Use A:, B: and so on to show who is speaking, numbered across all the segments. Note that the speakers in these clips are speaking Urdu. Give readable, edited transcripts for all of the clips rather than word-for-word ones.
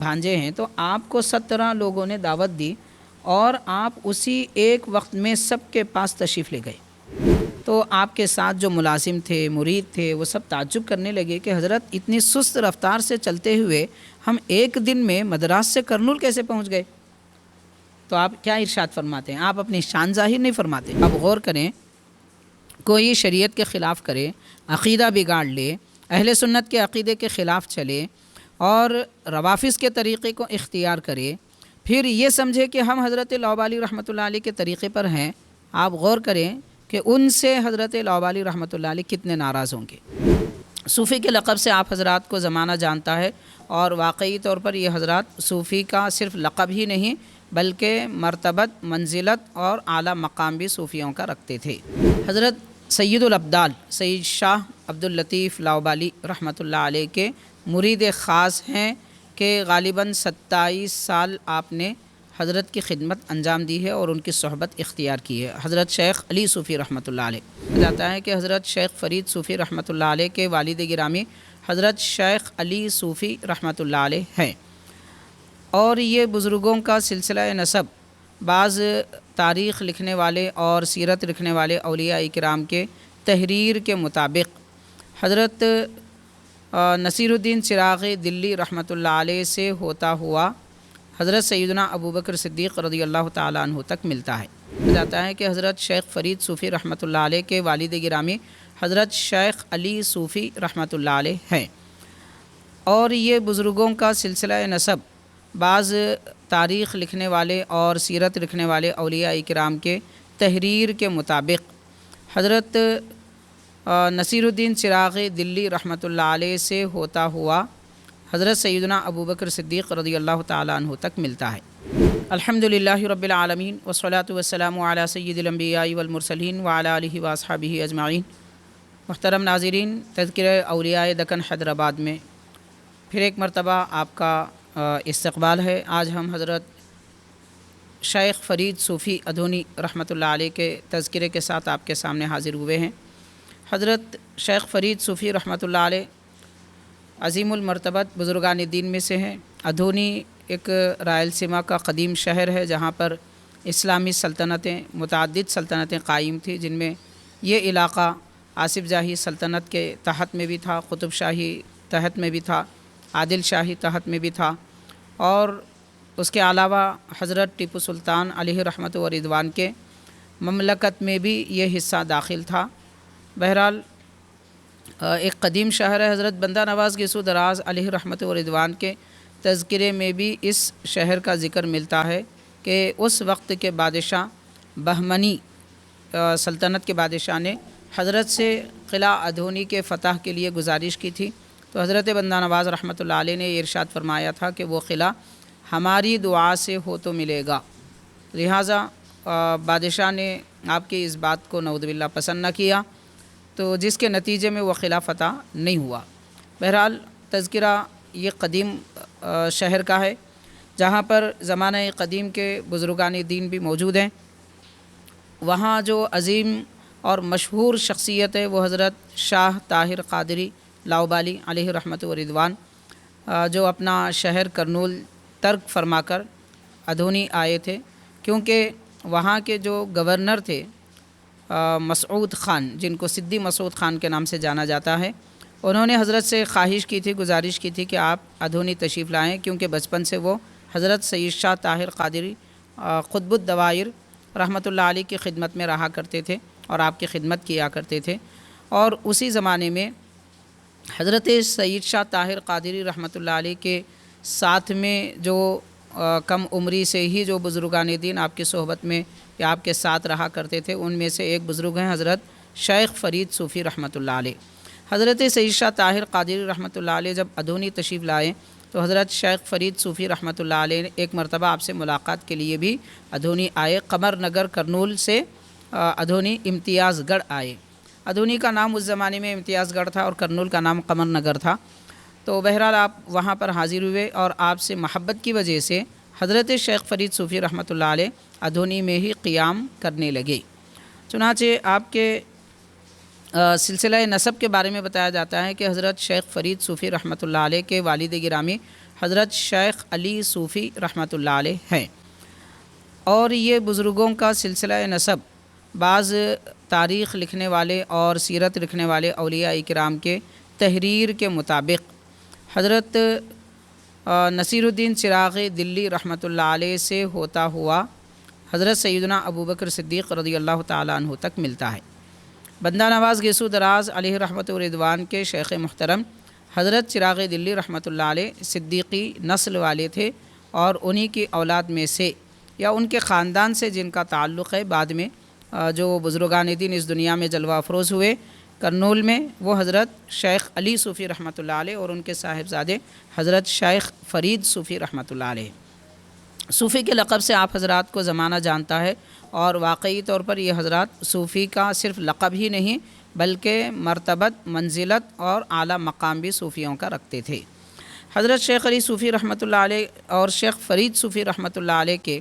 A: بھانجے ہیں تو آپ کو 17 لوگوں نے دعوت دی اور آپ اسی ایک وقت میں سب کے پاس تشریف لے گئے۔ تو آپ کے ساتھ جو ملازم تھے، مرید تھے، وہ سب تعجب کرنے لگے کہ حضرت اتنی سست رفتار سے چلتے ہوئے ہم ایک دن میں مدراس سے کرنول کیسے پہنچ گئے؟ تو آپ کیا ارشاد فرماتے ہیں؟ آپ اپنی شان ظاہر نہیں فرماتے۔ اب غور کریں، کوئی شریعت کے خلاف کرے، عقیدہ بگاڑ لے، اہل سنت کے عقیدے کے خلاف چلے اور روافظ کے طریقے کو اختیار کرے، پھر یہ سمجھے کہ ہم حضرت لاؤبالی رحمۃ اللہ علیہ کے طریقے پر ہیں۔ آپ غور کریں کہ ان سے حضرت لاؤبالی رحمۃ اللہ علیہ کتنے ناراض ہوں گے۔ صوفی کے لقب سے آپ حضرات کو زمانہ جانتا ہے، اور واقعی طور پر یہ حضرات صوفی کا صرف لقب ہی نہیں بلکہ مرتبت، منزلت اور اعلیٰ مقام بھی صوفیوں کا رکھتے تھے۔ حضرت سید الابدال سید شاہ عبداللطیف لاؤبالی رحمۃ اللہ علیہ کے مرید خاص ہیں کہ غالباً 27 سال آپ نے حضرت کی خدمت انجام دی ہے اور ان کی صحبت اختیار کی ہے۔ حضرت شیخ علی صوفی رحمۃ اللہ علیہ جاتا ہے کہ حضرت شیخ فرید صوفی رحمۃ اللہ علیہ کے والد گرامی حضرت شیخ علی صوفی رحمۃ اللہ علیہ ہیں، اور یہ بزرگوں کا سلسلہ نسب بعض تاریخ لکھنے والے اور سیرت لکھنے والے اولیاء کرام کے تحریر کے مطابق حضرت نصیر الدین چراغی دلی رحمۃ اللہ علیہ سے ہوتا ہوا حضرت سیدنا ابوبکر صدیق رضی اللہ تعالیٰ عنہ تک ملتا ہے۔ جاتا ہے کہ حضرت شیخ فرید صوفی رحمۃ اللہ علیہ کے والد گرامی حضرت شیخ علی صوفی رحمۃ اللہ علیہ ہیں، اور یہ بزرگوں کا سلسلہ نسب بعض تاریخ لکھنے والے اور سیرت لکھنے والے اولیاء کرام کے تحریر کے مطابق حضرت نصیر الدین چراغی دلی رحمۃ اللہ علیہ سے ہوتا ہوا حضرت سیدنا ابوبکر صدیق رضی اللہ تعالیٰ عنہ تک ملتا ہے۔ الحمدللہ رب العالمین والصلاة والسلام علی سید الانبیاء والمرسلین وعلی آلہ واصحابہ اجمعین۔ محترم ناظرین، تذکرہ اولیاء دکن حیدرآباد میں پھر ایک مرتبہ آپ کا استقبال ہے۔ آج ہم حضرت شیخ فرید صوفی ادھونی رحمۃ اللہ علیہ کے تذکرے کے ساتھ آپ کے سامنے حاضر ہوئے ہیں۔ حضرت شیخ فرید صوفی رحمۃ اللہ علیہ عظیم المرتبت بزرگان دین میں سے ہیں۔ ادھونی ایک رائلسیما کا قدیم شہر ہے جہاں پر اسلامی سلطنتیں، متعدد سلطنتیں قائم تھیں، جن میں یہ علاقہ آصف جاہی سلطنت کے تحت میں بھی تھا، قطب شاہی تحت میں بھی تھا، عادل شاہی تحت میں بھی تھا، اور اس کے علاوہ حضرت ٹیپو سلطان علیہ رحمت و رضوان کے مملکت میں بھی یہ حصہ داخل تھا۔ بہرحال ایک قدیم شہر ہے۔ حضرت بندہ نواز گیسو دراز علیہ رحمت و رضوان کے تذکرے میں بھی اس شہر کا ذکر ملتا ہے کہ اس وقت کے بادشاہ بہمنی سلطنت کے بادشاہ نے حضرت سے قلعہ ادھونی کے فتح کے لیے گزارش کی تھی، تو حضرت بندہ نواز رحمۃ اللہ علیہ نے یہ ارشاد فرمایا تھا کہ وہ قلعہ ہماری دعا سے ہو تو ملے گا، لہٰذا بادشاہ نے آپ کی اس بات کو نعوذ باللہ پسند نہ کیا، تو جس کے نتیجے میں وہ قلعہ فتح نہیں ہوا۔ بہرحال تذکرہ یہ قدیم شہر کا ہے جہاں پر زمانہ قدیم کے بزرگان دین بھی موجود ہیں۔ وہاں جو عظیم اور مشہور شخصیت ہے وہ حضرت شاہ طاہر قادری لاؤبالی علیہ رحمت و رضوان، جو اپنا شہر کرنول ترک فرما کر ادھونی آئے تھے، کیونکہ وہاں کے جو گورنر تھے مسعود خان، جن کو سدی مسعود خان کے نام سے جانا جاتا ہے، انہوں نے حضرت سے خواہش کی تھی، گزارش کی تھی کہ آپ ادھونی تشریف لائیں، کیونکہ بچپن سے وہ حضرت سید شاہ طاہر قادری قطب الدوائر رحمۃ اللہ علیہ کی خدمت میں رہا کرتے تھے اور آپ کی خدمت کیا کرتے تھے، اور اسی زمانے میں حضرت سید شاہ طاہر قادری رحمۃ اللہ علیہ کے ساتھ میں جو کم عمری سے ہی جو بزرگان دین آپ کی صحبت میں یا آپ کے ساتھ رہا کرتے تھے، ان میں سے ایک بزرگ ہیں حضرت شیخ فرید صوفی رحمۃ اللہ علیہ۔ حضرت سید شاہ طاہر قادری رحمۃ اللہ علیہ جب ادھونی تشریف لائے تو حضرت شیخ فرید صوفی رحمۃ اللہ علیہ نے ایک مرتبہ آپ سے ملاقات کے لیے بھی ادھونی آئے۔ قمر نگر کرنول سے ادھونی امتیاز گڑھ آئے۔ ادھونی کا نام اس زمانے میں امتیاز گڑھ تھا اور کرنول کا نام قمر نگر تھا، تو بہرحال آپ وہاں پر حاضر ہوئے اور آپ سے محبت کی وجہ سے حضرت شیخ فرید صوفی رحمۃ اللہ علیہ ادھونی میں ہی قیام کرنے لگے۔ چنانچہ آپ کے سلسلہ نسب کے بارے میں بتایا جاتا ہے کہ حضرت شیخ فرید صوفی رحمۃ اللہ علیہ کے والد گرامی حضرت شیخ علی صوفی رحمۃ اللہ علیہ ہیں، اور یہ بزرگوں کا سلسلہ نسب بعض تاریخ لکھنے والے اور سیرت لکھنے والے اولیاء کرام کے تحریر کے مطابق حضرت نصیر الدین چراغی دلی رحمۃ اللہ علیہ سے ہوتا ہوا حضرت سیدنا ابوبکر صدیق رضی اللہ تعالیٰ عنہ تک ملتا ہے۔ بندہ نواز گیسو دراز علیہ رحمت و رضوان کے شیخ محترم حضرت چراغی دلی رحمۃ اللہ علیہ صدیقی نسل والے تھے، اور انہی کی اولاد میں سے یا ان کے خاندان سے جن کا تعلق ہے بعد میں جو بزرگان دین اس دنیا میں جلوہ افروز ہوئے کرنول میں، وہ حضرت شیخ علی صوفی رحمۃ اللہ علیہ اور ان کے صاحبزادے حضرت شیخ فرید صوفی رحمۃ اللہ علیہ۔ صوفی کے لقب سے آپ حضرات کو زمانہ جانتا ہے، اور واقعی طور پر یہ حضرات صوفی کا صرف لقب ہی نہیں بلکہ مرتبت، منزلت اور اعلیٰ مقام بھی صوفیوں کا رکھتے تھے۔ حضرت شیخ علی صوفی رحمۃ اللہ علیہ اور شیخ فرید صوفی رحمۃ اللہ علیہ کے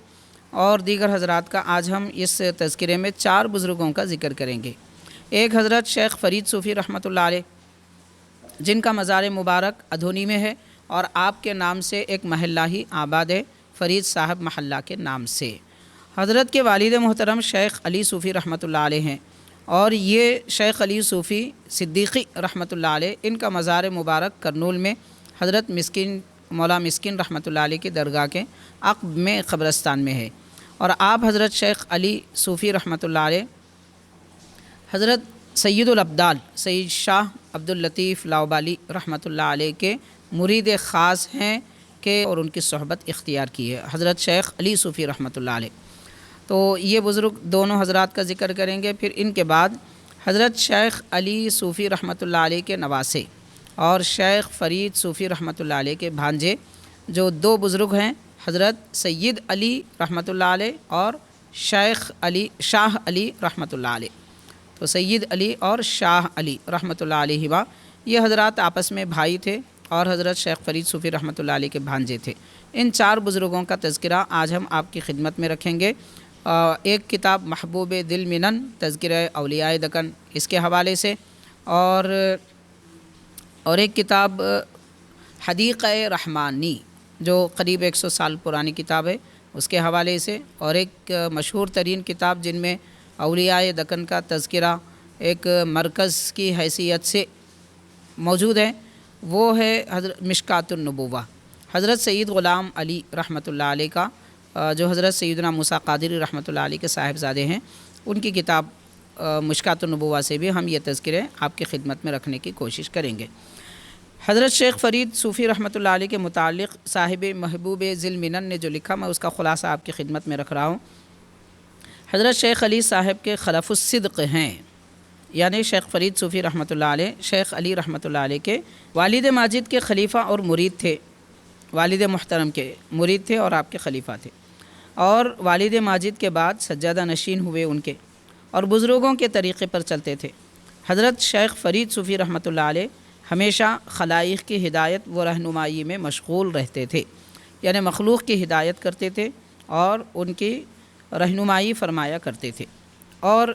A: اور دیگر حضرات کا آج ہم اس تذکرے میں 4 بزرگوں کا ذکر کریں گے۔ ایک حضرت شیخ فرید صوفی رحمۃ اللہ علیہ، جن کا مزار مبارک ادھونی میں ہے، اور آپ کے نام سے ایک محلہ ہی آباد ہے، فرید صاحب محلہ کے نام سے۔ حضرت کے والد محترم شیخ علی صوفی رحمۃ اللہ علیہ ہیں، اور یہ شیخ علی صوفی صدیقی رحمۃ اللہ علیہ، ان کا مزار مبارک کرنول میں حضرت مسکین مولا مسکین رحمۃ اللہ علیہ کی درگاہ کے عقب میں قبرستان میں ہے۔ اور آپ حضرت شیخ علی صوفی رحمۃ اللہ علیہ حضرت سید الابدال سید شاہ عبداللطیف لاؤبالی رحمۃ اللہ علیہ کے مرید خاص ہیں کہ اور ان کی صحبت اختیار کی ہے، حضرت شیخ علی صوفی رحمۃ اللہ علیہ۔ تو یہ بزرگ دونوں حضرات کا ذکر کریں گے۔ پھر ان کے بعد حضرت شیخ علی صوفی رحمۃ اللہ علیہ کے نواسے اور شیخ فرید صوفی رحمۃ اللہ علیہ کے بھانجے جو 2 بزرگ ہیں، حضرت سید علی رحمۃ اللہ علیہ اور شاہ علی رحمۃ اللہ علیہ۔ تو سید علی اور شاہ علی رحمۃ اللہ علیہ یہ حضرات آپس میں بھائی تھے اور حضرت شیخ فرید صوفی رحمۃ اللہ علیہ کے بھانجے تھے۔ ان 4 بزرگوں کا تذکرہ آج ہم آپ کی خدمت میں رکھیں گے۔ ایک کتاب محبوب دل منن تذکرہ اولیاء دکن اس کے حوالے سے، اور ایک کتاب حدیقہ رحمانی جو قریب 100 سال پرانی کتاب ہے اس کے حوالے سے، اور ایک مشہور ترین کتاب جن میں اولیاء دکن کا تذکرہ ایک مرکز کی حیثیت سے موجود ہے، وہ ہے حضرت مشکات النبوہ، حضرت سید غلام علی رحمۃ اللہ علیہ کا، جو حضرت سیدنا موسیٰ قادری رحمۃ اللہ علیہ کے صاحبزادے ہیں، ان کی کتاب مشکات النبوہ سے بھی ہم یہ تذکرے آپ کی خدمت میں رکھنے کی کوشش کریں گے۔ حضرت شیخ فرید صوفی رحمۃ اللہ علیہ کے متعلق صاحب محبوب ذل منن نے جو لکھا، میں اس کا خلاصہ آپ کی خدمت میں رکھ رہا ہوں۔ حضرت شیخ علی صاحب کے خلف الصدق ہیں، یعنی شیخ فرید صوفی رحمۃ اللہ علیہ شیخ علی رحمۃ اللہ علیہ کے والد ماجد کے خلیفہ اور مرید تھے، والد محترم کے مرید تھے اور آپ کے خلیفہ تھے، اور والد ماجد کے بعد سجادہ نشین ہوئے ان کے، اور بزرگوں کے طریقے پر چلتے تھے۔ حضرت شیخ فرید صوفی رحمۃ اللہ علیہ ہمیشہ خلائق کی ہدایت و رہنمائی میں مشغول رہتے تھے، یعنی مخلوق کی ہدایت کرتے تھے اور ان کی رہنمائی فرمایا کرتے تھے۔ اور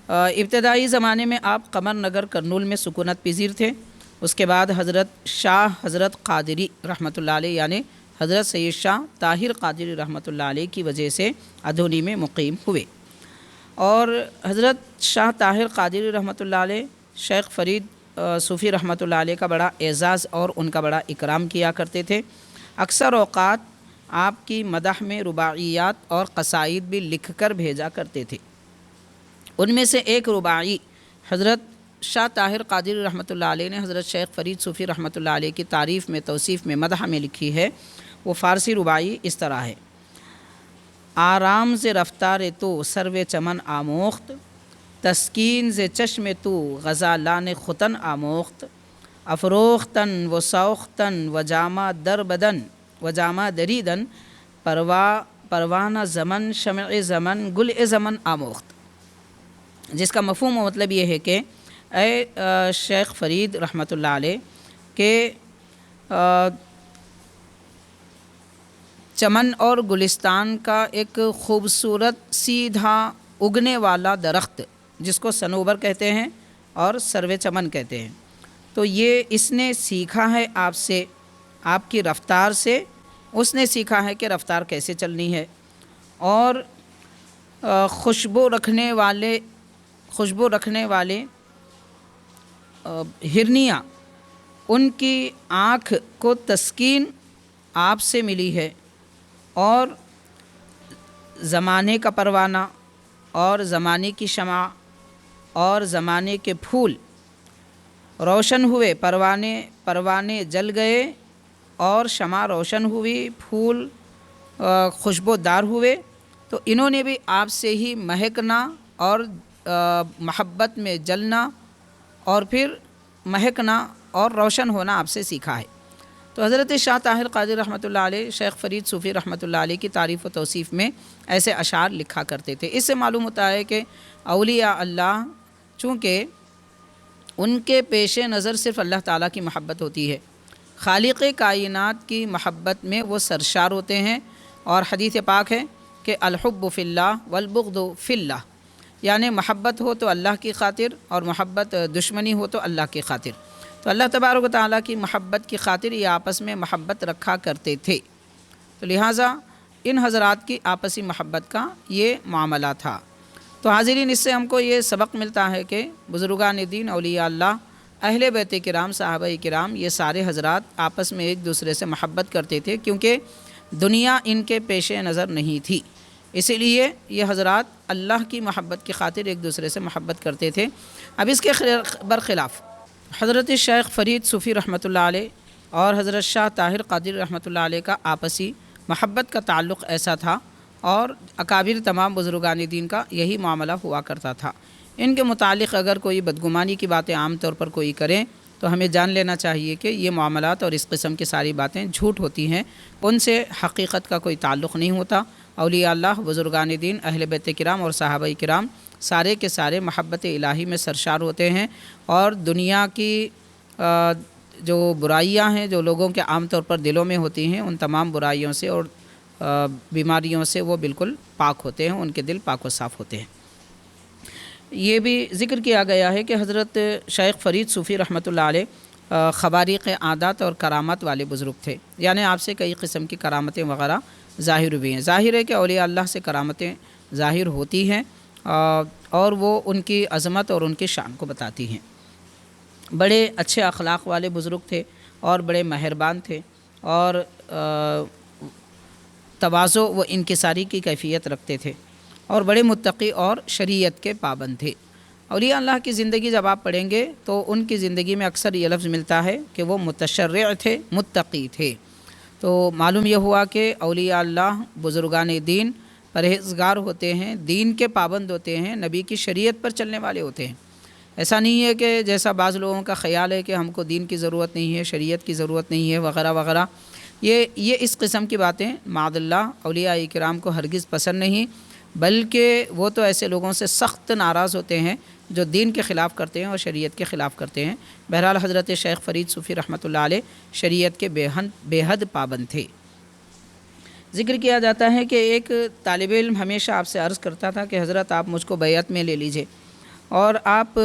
A: ابتدائی زمانے میں آپ قمر نگر کرنول میں سکونت پذیر تھے۔ اس کے بعد حضرت قادری رحمۃ اللہ علیہ یعنی حضرت سید شاہ طاہر قادری رحمۃ اللہ علیہ کی وجہ سے ادھونی میں مقیم ہوئے، اور حضرت شاہ طاہر قادری رحمۃ اللہ علیہ شیخ فرید صوفی رحمۃ اللہ علیہ کا بڑا اعزاز اور ان کا بڑا اکرام کیا کرتے تھے۔ اکثر اوقات آپ کی مدح میں رباعیات اور قصائد بھی لکھ کر بھیجا کرتے تھے۔ ان میں سے ایک رباعی حضرت شاہ طاہر قادری رحمۃ اللہ علیہ نے حضرت شیخ فرید صوفی رحمۃ اللہ علیہ کی تعریف میں، توصیف میں، مدح میں لکھی ہے۔ وہ فارسی رباعی اس طرح ہے: آرام ز رفتار تو سرو چمن آموخت، تسکین ز چشم تو غزالان ختن آموخت، افروختن و سوختن و جامہ در بدن و جامہ دریدن، پروانہ زمن شمع زمن گل زمن آموخت۔ جس کا مفہوم و مطلب یہ ہے کہ اے شیخ فرید رحمۃ اللہ علیہ کہ چمن اور گلستان کا ایک خوبصورت سیدھا اگنے والا درخت جس کو صنوبر کہتے ہیں اور سرو چمن کہتے ہیں، تو یہ اس نے سیکھا ہے آپ سے، آپ کی رفتار سے اس نے سیکھا ہے کہ رفتار کیسے چلنی ہے۔ اور خوشبو رکھنے والے ہرنیاں، ان کی آنکھ کو تسکین آپ سے ملی ہے، اور زمانے کا پروانہ اور زمانے کی شمع اور زمانے کے پھول روشن ہوئے، پروانے جل گئے اور شمع روشن ہوئی، پھول خوشبودار ہوئے، تو انہوں نے بھی آپ سے ہی مہکنا اور محبت میں جلنا اور پھر مہکنا اور روشن ہونا آپ سے سیکھا ہے۔ تو حضرت شاہ طاہر قادری رحمۃ اللہ علیہ، شیخ فرید صوفی رحمۃ اللہ علیہ کی تعریف و توصیف میں ایسے اشعار لکھا کرتے تھے۔ اس سے معلوم ہوتا ہے کہ اولیاء اللہ چونکہ ان کے پیش نظر صرف اللہ تعالیٰ کی محبت ہوتی ہے، خالق کائنات کی محبت میں وہ سرشار ہوتے ہیں، اور حدیث پاک ہے کہ الحب فی اللہ والبغض فی اللہ، یعنی محبت ہو تو اللہ کی خاطر اور محبت دشمنی ہو تو اللہ کی خاطر۔ تو اللہ تبارک و تعالیٰ کی محبت کی خاطر یہ آپس میں محبت رکھا کرتے تھے، تو لہٰذا ان حضرات کی آپسی محبت کا یہ معاملہ تھا۔ تو حاضرین، اس سے ہم کو یہ سبق ملتا ہے کہ بزرگان دین، اولیاء اللہ، اہل بیت کرام، صحابہ کرام، یہ سارے حضرات آپس میں ایک دوسرے سے محبت کرتے تھے، کیونکہ دنیا ان کے پیش نظر نہیں تھی، اسی لیے یہ حضرات اللہ کی محبت کی خاطر ایک دوسرے سے محبت کرتے تھے۔ اب اس کے برخلاف حضرت شیخ فرید صوفی رحمۃ اللہ علیہ اور حضرت شاہ طاہر قادری رحمۃ اللہ علیہ کا آپسی محبت کا تعلق ایسا تھا، اور اکابر تمام بزرگان دین کا یہی معاملہ ہوا کرتا تھا۔ ان کے متعلق اگر کوئی بدگمانی کی باتیں عام طور پر کوئی کریں تو ہمیں جان لینا چاہیے کہ یہ معاملات اور اس قسم کی ساری باتیں جھوٹ ہوتی ہیں، ان سے حقیقت کا کوئی تعلق نہیں ہوتا۔ اولیاء اللہ، بزرگان دین، اہل بیت کرام اور صحابہ کرام سارے کے سارے محبت الہی میں سرشار ہوتے ہیں، اور دنیا کی جو برائیاں ہیں جو لوگوں کے عام طور پر دلوں میں ہوتی ہیں، ان تمام برائیوں سے اور بیماریوں سے وہ بالکل پاک ہوتے ہیں، ان کے دل پاک و صاف ہوتے ہیں۔ یہ بھی ذکر کیا گیا ہے کہ حضرت شیخ فرید صوفی رحمۃ اللہ علیہ خواریق عادات اور کرامات والے بزرگ تھے، یعنی آپ سے کئی قسم کی کرامتیں وغیرہ ظاہر ہوئی ہیں۔ ظاہر ہے کہ اولیاء اللہ سے کرامتیں ظاہر ہوتی ہیں، اور وہ ان کی عظمت اور ان کی شان کو بتاتی ہیں۔ بڑے اچھے اخلاق والے بزرگ تھے، اور بڑے مہربان تھے، اور تواضع و انکساری کی کیفیت رکھتے تھے، اور بڑے متقی اور شریعت کے پابند تھے۔ اولیاء اللہ کی زندگی جب آپ پڑھیں گے تو ان کی زندگی میں اکثر یہ لفظ ملتا ہے کہ وہ متشرع تھے، متقی تھے۔ تو معلوم یہ ہوا کہ اولیاء اللہ، بزرگان دین پرہیزگار ہوتے ہیں، دین کے پابند ہوتے ہیں، نبی کی شریعت پر چلنے والے ہوتے ہیں۔ ایسا نہیں ہے کہ جیسا بعض لوگوں کا خیال ہے کہ ہم کو دین کی ضرورت نہیں ہے، شریعت کی ضرورت نہیں ہے وغیرہ وغیرہ، یہ اس قسم کی باتیں معاذ اللہ اولیاء کرام کو ہرگز پسند نہیں، بلکہ وہ تو ایسے لوگوں سے سخت ناراض ہوتے ہیں جو دین کے خلاف کرتے ہیں اور شریعت کے خلاف کرتے ہیں۔ بہرحال حضرت شیخ فرید صوفی رحمۃ اللہ علیہ شریعت کے بے حد پابند تھے۔ ذکر کیا جاتا ہے کہ ایک طالب علم ہمیشہ آپ سے عرض کرتا تھا کہ حضرت آپ مجھ کو بیعت میں لے لیجئے، اور آپ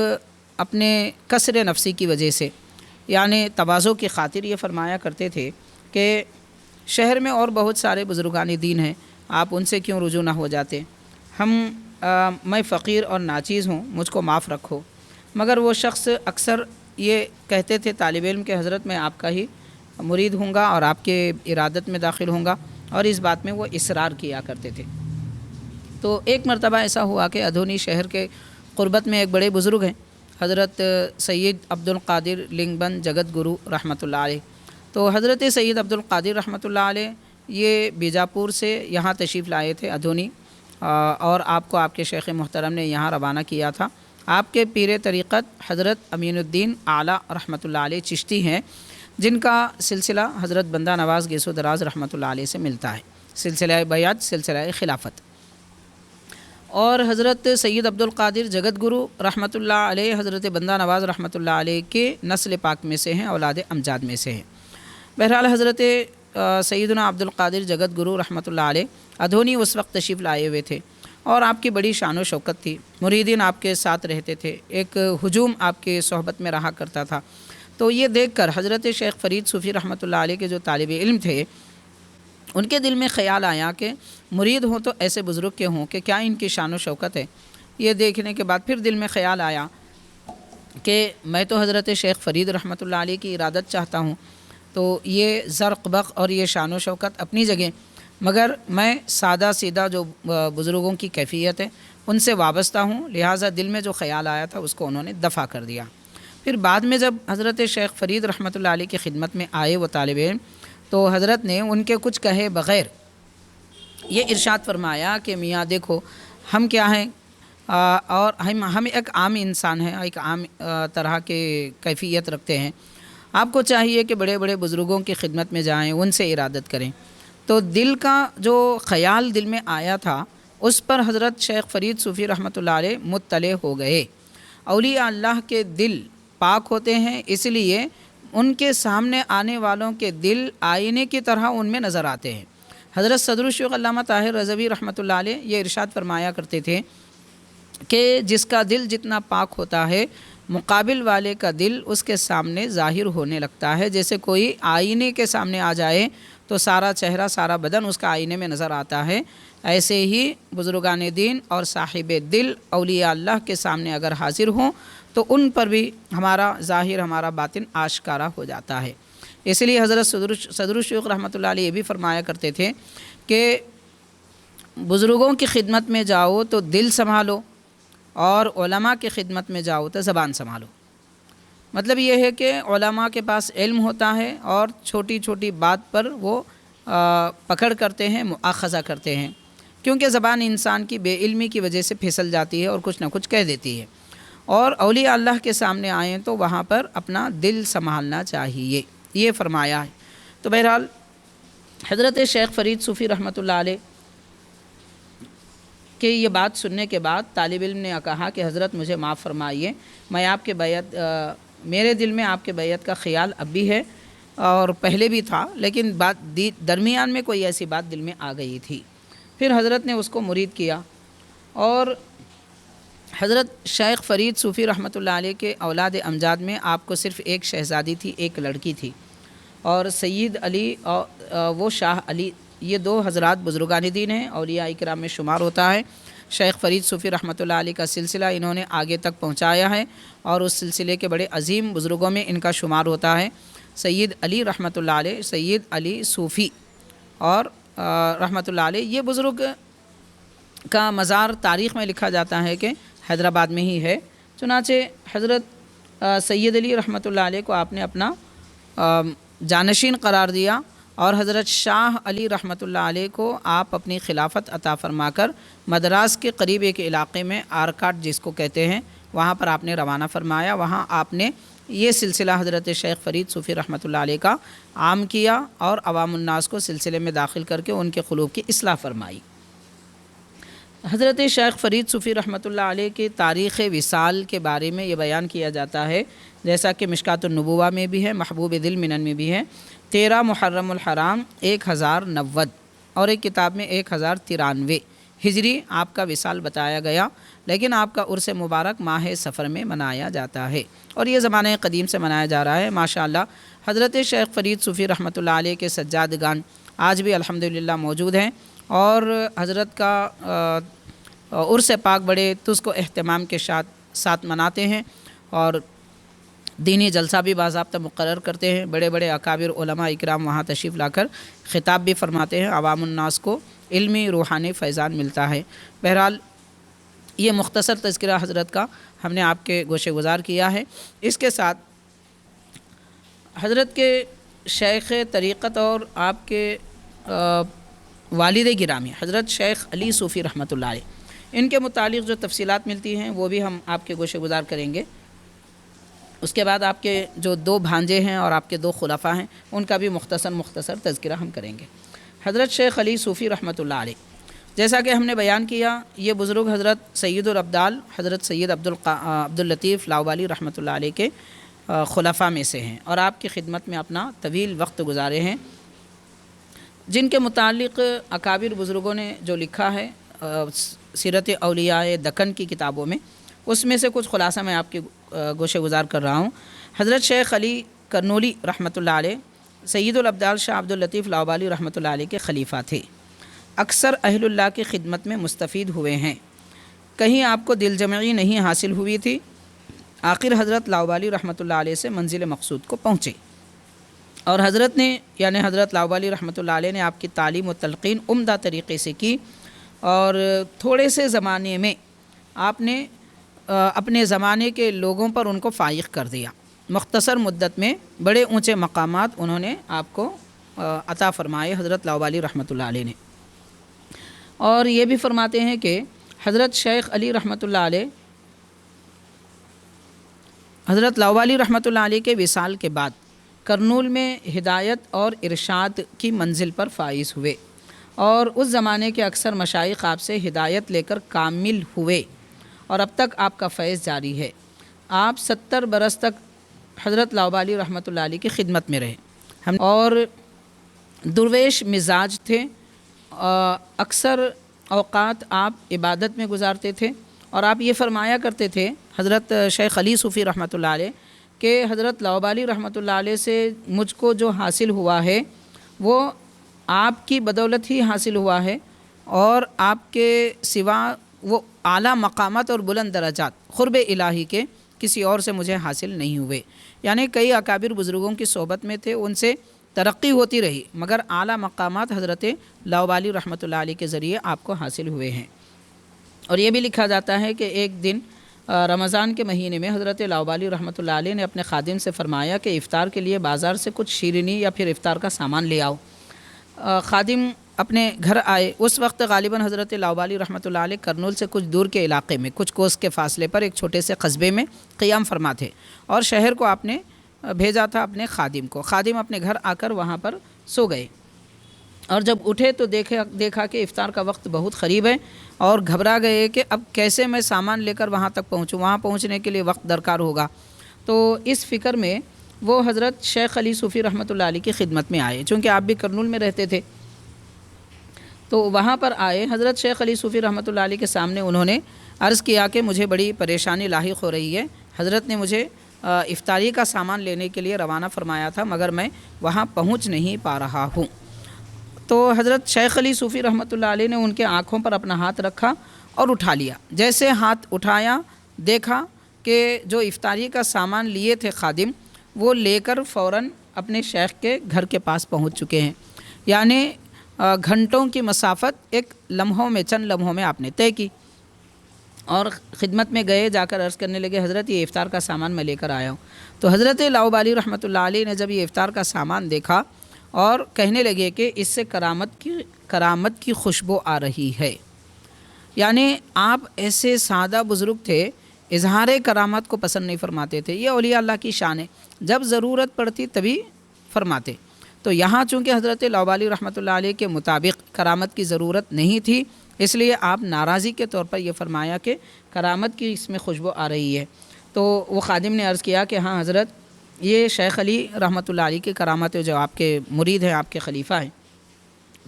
A: اپنے کسر نفسی کی وجہ سے، یعنی تواضع کی خاطر، یہ فرمایا کرتے تھے کہ شہر میں اور بہت سارے بزرگان دین ہیں، آپ ان سے کیوں رجوع نہ ہو جاتے، میں فقیر اور ناچیز ہوں، مجھ کو معاف رکھو۔ مگر وہ شخص اکثر یہ کہتے تھے طالب علم کہ حضرت میں آپ کا ہی مرید ہوں گا اور آپ کے ارادت میں داخل ہوں گا، اور اس بات میں وہ اصرار کیا کرتے تھے۔ تو ایک مرتبہ ایسا ہوا کہ ادھونی شہر کے قربت میں ایک بڑے بزرگ ہیں، حضرت سید عبد القادر لنگ بند جگت گرو رحمۃ اللہ علیہ۔ تو حضرت سید عبد القادر رحمۃ اللہ علیہ یہ بیجاپور سے یہاں تشریف لائے تھے ادھونی، اور آپ کو آپ کے شیخ محترم نے یہاں روانہ کیا تھا۔ آپ کے پیر طریقت حضرت امین الدین اعلیٰ رحمۃ اللہ علیہ چشتی ہیں، جن کا سلسلہ حضرت بندہ نواز گیسو دراز رحمۃ اللہ علیہ سے ملتا ہے، سلسلہ بیعت، سلسلہ خلافت۔ اور حضرت سید عبد القادر جگت گرو رحمۃ اللہ علیہ حضرت بندہ نواز رحمۃ اللہ علیہ کے نسل پاک میں سے ہیں، اولاد امجاد میں سے ہیں۔ بہرحال حضرت سیدنا عبد القادر جگت گرو رحمۃ اللہ علیہ ادھونی اس وقت تشریف لائے ہوئے تھے، اور آپ کی بڑی شان و شوکت تھی، مریدین آپ کے ساتھ رہتے تھے، ایک ہجوم آپ کے صحبت میں رہا کرتا تھا۔ تو یہ دیکھ کر حضرت شیخ فرید صوفی رحمۃ اللہ علیہ کے جو طالب علم تھے ان کے دل میں خیال آیا کہ مرید ہوں تو ایسے بزرگ کے ہوں کہ کیا ان کی شان و شوکت ہے۔ یہ دیکھنے کے بعد پھر دل میں خیال آیا کہ میں تو حضرت شیخ فرید رحمۃ اللہ علیہ کی ارادت چاہتا ہوں، تو یہ زرق بق اور یہ شان و شوکت اپنی جگہ، مگر میں سادہ سیدھا جو بزرگوں کی کیفیت ہے ان سے وابستہ ہوں، لہٰذا دل میں جو خیال آیا تھا اس کو انہوں نے دفع کر دیا۔ پھر بعد میں جب حضرت شیخ فرید رحمۃ اللہ علیہ کی خدمت میں آئے وہ طالب علم، تو حضرت نے ان کے کچھ کہے بغیر یہ ارشاد فرمایا کہ میاں دیکھو ہم کیا ہیں، اور ہم ایک عام انسان ہیں، ایک عام طرح کے کیفیت رکھتے ہیں، آپ کو چاہیے کہ بڑے بڑے بزرگوں کی خدمت میں جائیں، ان سے ارادت کریں۔ تو دل کا جو خیال دل میں آیا تھا اس پر حضرت شیخ فرید صوفی رحمۃ اللہ علیہ مطلع ہو گئے۔ اولیاء اللہ کے دل پاک ہوتے ہیں، اس لیے ان کے سامنے آنے والوں کے دل آئینے کی طرح ان میں نظر آتے ہیں۔ حضرت صدر الشیوخ علامہ طاہر رضوی رحمۃ اللہ علیہ یہ ارشاد فرمایا کرتے تھے کہ جس کا دل جتنا پاک ہوتا ہے مقابل والے کا دل اس کے سامنے ظاہر ہونے لگتا ہے، جیسے کوئی آئینے کے سامنے آ جائے تو سارا چہرہ سارا بدن اس کا آئینے میں نظر آتا ہے۔ ایسے ہی بزرگان دین اور صاحب دل اولیاء اللہ کے سامنے اگر حاضر ہوں تو ان پر بھی ہمارا ظاہر ہمارا باطن آشکارا ہو جاتا ہے۔ اس لیے حضرت صدر الشیوخ رحمۃ اللہ علیہ یہ بھی فرمایا کرتے تھے کہ بزرگوں کی خدمت میں جاؤ تو دل سنبھالو، اور علماء کی خدمت میں جاؤ تو زبان سنبھالو۔ مطلب یہ ہے کہ علماء کے پاس علم ہوتا ہے اور چھوٹی چھوٹی بات پر وہ پکڑ کرتے ہیں، مؤاخذہ کرتے ہیں، کیونکہ زبان انسان کی بے علمی کی وجہ سے پھسل جاتی ہے اور کچھ نہ کچھ کہہ دیتی ہے۔ اور اولیاء اللہ کے سامنے آئیں تو وہاں پر اپنا دل سنبھالنا چاہیے، یہ فرمایا ہے۔ تو بہرحال حضرت شیخ فرید صوفی رحمۃ اللہ علیہ کہ یہ بات سننے کے بعد طالب علم نے کہا کہ حضرت مجھے معاف فرمائیے، میں آپ کے بیعت میرے دل میں آپ کے بیعت کا خیال اب بھی ہے اور پہلے بھی تھا، لیکن درمیان میں کوئی ایسی بات دل میں آ گئی تھی۔ پھر حضرت نے اس کو مرید کیا، اور حضرت شیخ فرید صوفی رحمۃ اللہ علیہ کے اولاد امجاد میں آپ کو صرف ایک شہزادی تھی، ایک لڑکی تھی، اور سید علی اور وہ شاہ علی، یہ دو حضرات بزرگان دین ہیں، اولیاء اکرام میں شمار ہوتا ہے۔ شیخ فرید صوفی رحمۃ اللہ علیہ کا سلسلہ انہوں نے آگے تک پہنچایا ہے، اور اس سلسلے کے بڑے عظیم بزرگوں میں ان کا شمار ہوتا ہے۔ سید علی رحمۃ اللہ علیہ، سید علی صوفی اور رحمۃ اللہ علیہ، یہ بزرگ کا مزار تاریخ میں لکھا جاتا ہے کہ حیدرآباد میں ہی ہے۔ چنانچہ حضرت سید علی رحمۃ اللہ علیہ کو آپ نے اپنا جانشین قرار دیا، اور حضرت شاہ علی رحمۃ اللہ علیہ کو آپ اپنی خلافت عطا فرما کر مدراس کے قریب ایک علاقے میں آرکاٹ جس کو کہتے ہیں وہاں پر آپ نے روانہ فرمایا۔ وہاں آپ نے یہ سلسلہ حضرت شیخ فرید صوفی رحمۃ اللہ علیہ کا عام کیا، اور عوام الناس کو سلسلے میں داخل کر کے ان کے قلوب کی اصلاح فرمائی۔ حضرت شیخ فرید صوفی رحمۃ اللہ علیہ کی تاریخ وصال کے بارے میں یہ بیان کیا جاتا ہے، جیسا کہ مشکات النبوہ میں بھی ہے، محبوب دل منن میں بھی ہے۔ 13 محرم الحرام 1090 اور ایک کتاب میں 1093 ہجری آپ کا وصال بتایا گیا، لیکن آپ کا عرس مبارک ماہ سفر میں منایا جاتا ہے، اور یہ زمانہ قدیم سے منایا جا رہا ہے ماشاءاللہ۔ حضرت شیخ فرید صوفی رحمۃ اللہ علیہ کے سجادگان آج بھی الحمدللہ موجود ہیں، اور حضرت کا عرس پاک بڑے تزک و اہتمام کے ساتھ مناتے ہیں، اور دینی جلسہ بھی باضابطہ مقرر کرتے ہیں۔ بڑے بڑے اکابر علماء اکرام وہاں تشریف لا کر خطاب بھی فرماتے ہیں، عوام الناس کو علمی روحانی فیضان ملتا ہے۔ بہرحال یہ مختصر تذکرہ حضرت کا ہم نے آپ کے گوشے گزار کیا ہے۔ اس کے ساتھ حضرت کے شیخ طریقت اور آپ کے والد گرامی حضرت شیخ علی صوفی رحمۃ اللہ علیہ، ان کے متعلق جو تفصیلات ملتی ہیں وہ بھی ہم آپ کے گوشے گزار کریں گے۔ اس کے بعد آپ کے جو 2 بھانجے ہیں اور آپ کے 2 خلفاء ہیں ان کا بھی مختصر تذکرہ ہم کریں گے۔ حضرت شیخ علی صوفی رحمۃ اللہ علیہ، جیسا کہ ہم نے بیان کیا، یہ بزرگ حضرت سید الابدال حضرت سید عبداللطیف لاؤبالی رحمۃ اللہ علیہ کے خلفاء میں سے ہیں، اور آپ کی خدمت میں اپنا طویل وقت گزارے ہیں، جن کے متعلق اکابر بزرگوں نے جو لکھا ہے سیرت اولیاء دکن کی کتابوں میں، اس میں سے کچھ خلاصہ میں آپ کے گوشے گزار کر رہا ہوں۔ حضرت شیخ علی کرنولی رحمۃ اللہ علیہ سید الابدال شاہ عبد اللطیف لاؤبالی رحمۃ اللہ علیہ کے خلیفہ تھے، اکثر اہل اللہ کی خدمت میں مستفید ہوئے ہیں، کہیں آپ کو دل جمعی نہیں حاصل ہوئی تھی، آخر حضرت لاؤبالی رحمۃ اللہ علیہ سے منزل مقصود کو پہنچے، اور حضرت نے یعنی حضرت لاؤبالی رحمۃ اللہ علیہ نے آپ کی تعلیم و تلقین عمدہ طریقے سے کی، اور تھوڑے سے زمانے میں آپ نے اپنے زمانے کے لوگوں پر ان کو فائق کر دیا، مختصر مدت میں بڑے اونچے مقامات انہوں نے آپ کو عطا فرمائے حضرت لاؤبالی رحمۃ اللہ علیہ نے۔ اور یہ بھی فرماتے ہیں کہ حضرت شیخ علی رحمۃ اللہ علیہ حضرت لاؤبالی رحمۃ اللہ علیہ کے وصال کے بعد کرنول میں ہدایت اور ارشاد کی منزل پر فائز ہوئے، اور اس زمانے کے اکثر مشائخ آپ سے ہدایت لے کر کامل ہوئے، اور اب تک آپ کا فیض جاری ہے۔ آپ 70 برس تک حضرت لاؤبالی رحمۃ اللہ علیہ کی خدمت میں رہے اور درویش مزاج تھے، اکثر اوقات آپ عبادت میں گزارتے تھے، اور آپ یہ فرمایا کرتے تھے حضرت شیخ علی صوفی رحمۃ اللہ علیہ کہ حضرت لاؤبالی رحمۃ اللہ علیہ سے مجھ کو جو حاصل ہوا ہے وہ آپ کی بدولت ہی حاصل ہوا ہے، اور آپ کے سوا وہ اعلیٰ مقامات اور بلند درجات قرب الہی کے کسی اور سے مجھے حاصل نہیں ہوئے۔ یعنی کئی اکابر بزرگوں کی صحبت میں تھے، ان سے ترقی ہوتی رہی، مگر اعلیٰ مقامات حضرت لاؤبالی رحمۃ اللہ علیہ کے ذریعے آپ کو حاصل ہوئے ہیں۔ اور یہ بھی لکھا جاتا ہے کہ ایک دن رمضان کے مہینے میں حضرت لاؤبالی رحمۃ اللہ علیہ نے اپنے خادم سے فرمایا کہ افطار کے لیے بازار سے کچھ شیرینی یا پھر افطار کا سامان لے آؤ۔ خادم اپنے گھر آئے، اس وقت غالباً حضرت لاؤبالی رحمۃ اللہ علیہ کرنول سے کچھ دور کے علاقے میں کچھ کوس کے فاصلے پر ایک چھوٹے سے قصبے میں قیام فرما تھے، اور شہر کو آپ نے بھیجا تھا اپنے خادم کو۔ خادم اپنے گھر آ کر وہاں پر سو گئے، اور جب اٹھے تو دیکھا کہ افطار کا وقت بہت قریب ہے، اور گھبرا گئے کہ اب کیسے میں سامان لے کر وہاں تک پہنچوں، وہاں پہنچنے کے لیے وقت درکار ہوگا۔ تو اس فکر میں وہ حضرت شیخ علی صوفی رحمۃ اللہ علیہ کی خدمت میں آئے، چونکہ آپ بھی کرنول میں رہتے تھے، تو وہاں پر آئے۔ حضرت شیخ علی صوفی رحمۃ اللہ علیہ کے سامنے انہوں نے عرض کیا کہ مجھے بڑی پریشانی لاحق ہو رہی ہے، حضرت نے مجھے افطاری کا سامان لینے کے لیے روانہ فرمایا تھا، مگر میں وہاں پہنچ نہیں پا رہا ہوں۔ تو حضرت شیخ علی صوفی رحمۃ اللہ علیہ نے ان کے آنکھوں پر اپنا ہاتھ رکھا اور اٹھا لیا۔ جیسے ہاتھ اٹھایا، دیکھا کہ جو افطاری کا سامان لیے تھے خادم، وہ لے کر فوراً اپنے شیخ کے گھر کے پاس پہنچ چکے ہیں، یعنی گھنٹوں کی مسافت ایک لمحوں میں، چند لمحوں میں آپ نے طے کی، اور خدمت میں گئے، جا کر عرض کرنے لگے حضرت یہ افطار کا سامان میں لے کر آیا ہوں۔ تو حضرت لاؤبالی رحمۃ اللہ علیہ نے جب یہ افطار کا سامان دیکھا اور کہنے لگے کہ اس سے کرامت کی خوشبو آ رہی ہے، یعنی آپ ایسے سادہ بزرگ تھے، اظہار کرامت کو پسند نہیں فرماتے تھے، یہ اولیاء اللہ کی شان ہے، جب ضرورت پڑتی تبھی فرماتے۔ تو یہاں چونکہ حضرت لاؤبالی رحمۃ اللہ علیہ کے مطابق کرامت کی ضرورت نہیں تھی، اس لیے آپ ناراضی کے طور پر یہ فرمایا کہ کرامت کی اس میں خوشبو آ رہی ہے۔ تو وہ خادم نے عرض کیا کہ ہاں حضرت، یہ شیخ علی رحمۃ اللہ علیہ کی کرامت ہے، جو آپ کے مرید ہیں، آپ کے خلیفہ ہیں۔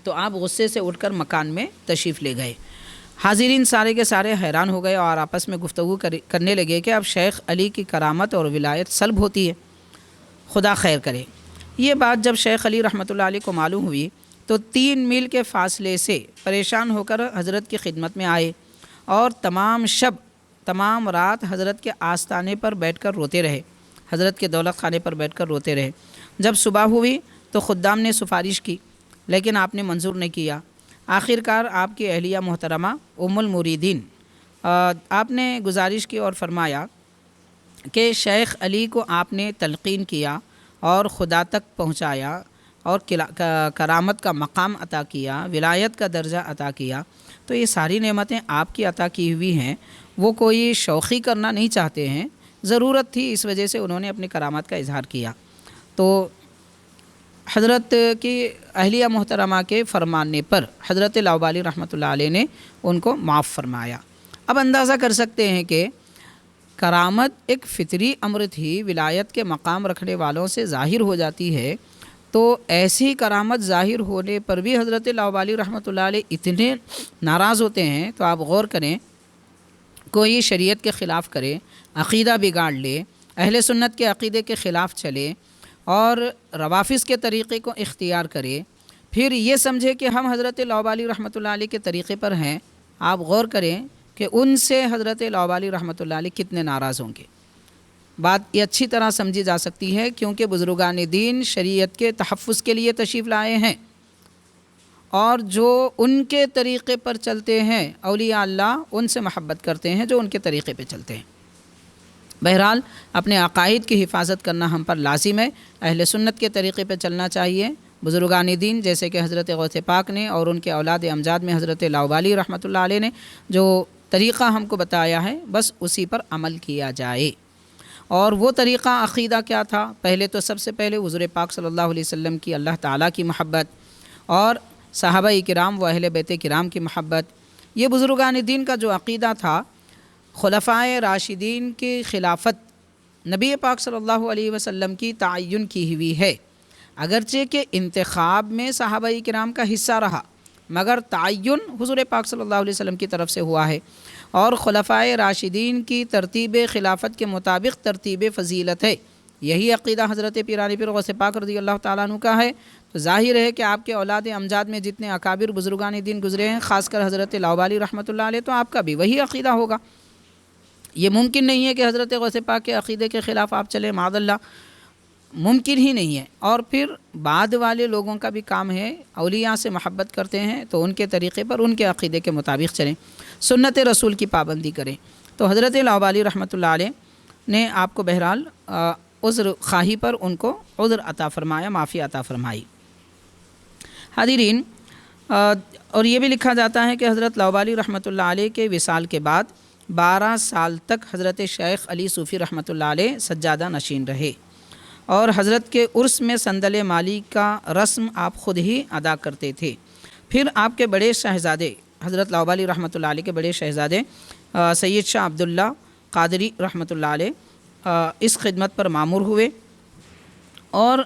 A: تو آپ غصے سے اٹھ کر مکان میں تشریف لے گئے۔ حاضرین سارے کے سارے حیران ہو گئے اور آپس میں گفتگو کرنے لگے کہ اب شیخ علی کی کرامت اور ولایت سلب ہوتی ہے، خدا خیر کرے۔ یہ بات جب شیخ علی رحمۃ اللہ علیہ کو معلوم ہوئی تو 3 میل کے فاصلے سے پریشان ہو کر حضرت کی خدمت میں آئے، اور تمام رات حضرت کے آستانے پر بیٹھ کر روتے رہے، حضرت کے دولت خانے پر بیٹھ کر روتے رہے۔ جب صبح ہوئی تو خدام نے سفارش کی، لیکن آپ نے منظور نہیں کیا۔ آخر کار آپ کی اہلیہ محترمہ ام المریدین آپ نے گزارش کی اور فرمایا کہ شیخ علی کو آپ نے تلقین کیا اور خدا تک پہنچایا، اور کرامت کا مقام عطا کیا، ولایت کا درجہ عطا کیا، تو یہ ساری نعمتیں آپ کی عطا کی ہوئی ہیں، وہ کوئی شوخی کرنا نہیں چاہتے ہیں، ضرورت تھی، اس وجہ سے انہوں نے اپنی کرامت کا اظہار کیا۔ تو حضرت کی اہلیہ محترمہ کے فرمانے پر حضرت لاؤبالی رحمۃ اللہ علیہ نے ان کو معاف فرمایا۔ اب اندازہ کر سکتے ہیں کہ کرامت ایک فطری امر تھی، ولایت کے مقام رکھنے والوں سے ظاہر ہو جاتی ہے، تو ایسی کرامت ظاہر ہونے پر بھی حضرت لاؤبالی رحمۃ اللہ علیہ اتنے ناراض ہوتے ہیں۔ تو آپ غور کریں، کوئی شریعت کے خلاف کرے، عقیدہ بگاڑ لے، اہل سنت کے عقیدے کے خلاف چلے، اور روافظ کے طریقے کو اختیار کرے، پھر یہ سمجھے کہ ہم حضرت لاؤبالی رحمۃ اللہ علیہ کے طریقے پر ہیں، آپ غور کریں کہ ان سے حضرت لاؤبالی رحمۃ اللہ علیہ کتنے ناراض ہوں گے۔ بات یہ اچھی طرح سمجھی جا سکتی ہے کیونکہ بزرگان دین شریعت کے تحفظ کے لیے تشریف لائے ہیں، اور جو ان کے طریقے پر چلتے ہیں اولیاء اللہ ان سے محبت کرتے ہیں جو ان کے طریقے پہ چلتے ہیں۔ بہرحال اپنے عقائد کی حفاظت کرنا ہم پر لازم ہے، اہل سنت کے طریقے پہ چلنا چاہیے۔ بزرگان دین جیسے کہ حضرت غوث پاک نے اور ان کے اولاد امجاد میں حضرت لاؤبالی رحمۃ اللہ علیہ نے جو طریقہ ہم کو بتایا ہے بس اسی پر عمل کیا جائے۔ اور وہ طریقہ عقیدہ کیا تھا؟ پہلے تو سب سے پہلے حضور پاک صلی اللہ علیہ وسلم کی اللہ تعالیٰ کی محبت اور صحابہ کرام و اہل بیت کرام کی محبت۔ یہ بزرگان دین کا جو عقیدہ تھا، خلفائے راشدین کی خلافت نبی پاک صلی اللہ علیہ وسلم کی تعین کی ہوئی ہے، اگرچہ کہ انتخاب میں صحابہ کرام کا حصہ رہا مگر تعین حضور پاک صلی اللہ علیہ وسلم کی طرف سے ہوا ہے، اور خلفائے راشدین کی ترتیب خلافت کے مطابق ترتیب فضیلت ہے۔ یہی عقیدہ حضرت پیرانی پیر غوث پاک رضی اللہ تعالیٰ عنہ کا ہے، تو ظاہر ہے کہ آپ کے اولاد امجاد میں جتنے اکابر بزرگان دین گزرے ہیں، خاص کر حضرت لاؤبالی رحمۃ اللہ علیہ، تو آپ کا بھی وہی عقیدہ ہوگا۔ یہ ممکن نہیں ہے کہ حضرت غوث پاک کے عقیدے کے خلاف آپ چلیں، معاذ اللہ، ممکن ہی نہیں ہے۔ اور پھر بعد والے لوگوں کا بھی کام ہے، اولیاء سے محبت کرتے ہیں تو ان کے طریقے پر ان کے عقیدے کے مطابق چلیں، سنت رسول کی پابندی کریں۔ تو حضرت لاؤبالی رحمۃ اللہ علیہ نے آپ کو بہرحال عذر خواہی پر ان کو عذر عطا فرمایا، معافی عطا فرمائی۔ حاضرین، اور یہ بھی لکھا جاتا ہے کہ حضرت لاؤبالی رحمۃ اللہ علیہ کے وصال کے بعد 12 سال تک حضرت شیخ علی صوفی رحمۃ اللہ علیہ سجادہ نشین رہے، اور حضرت کے عرس میں صندل مالی کا رسم آپ خود ہی ادا کرتے تھے۔ پھر آپ کے بڑے شہزادے حضرت لاؤبالی رحمۃ اللہ علیہ کے بڑے شہزادے سید شاہ عبداللہ قادری رحمۃ اللہ علیہ اس خدمت پر مامور ہوئے، اور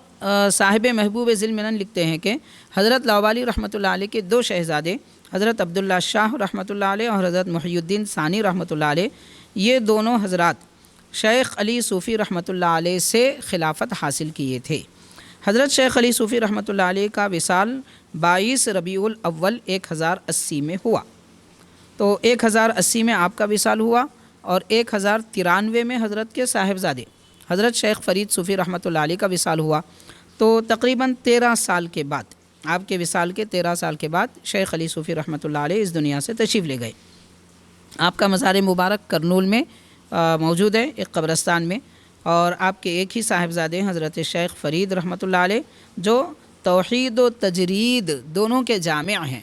A: صاحب محبوب ذی المنن لکھتے ہیں کہ حضرت لاؤبالی رحمۃ اللہ علیہ کے 2 شہزادے حضرت عبداللہ شاہ رحمۃ اللہ علیہ اور حضرت محی الدین ثانی رحمۃ اللہ علیہ، یہ دونوں حضرات شیخ علی صوفی رحمۃ اللہ علیہ سے خلافت حاصل کیے تھے۔ حضرت شیخ علی صوفی رحمۃ اللہ علیہ کا وصال 22 ربیع الاول 1080 میں ہوا، تو 1080 میں آپ کا وصال ہوا، اور 1093 میں حضرت کے صاحبزادے حضرت شیخ فرید صوفی رحمۃ اللہ علیہ کا وصال ہوا۔ تو تقریباً 13 سال کے بعد، آپ کے وصال کے 13 سال کے بعد شیخ علی صوفی رحمۃ اللہ علیہ اس دنیا سے تشریف لے گئے۔ آپ کا مزار مبارک کرنول میں موجود ہے، ایک قبرستان میں، اور آپ کے ایک ہی صاحبزادے حضرت شیخ فرید رحمۃ اللہ علیہ جو توحید و تجرید دونوں کے جامع ہیں،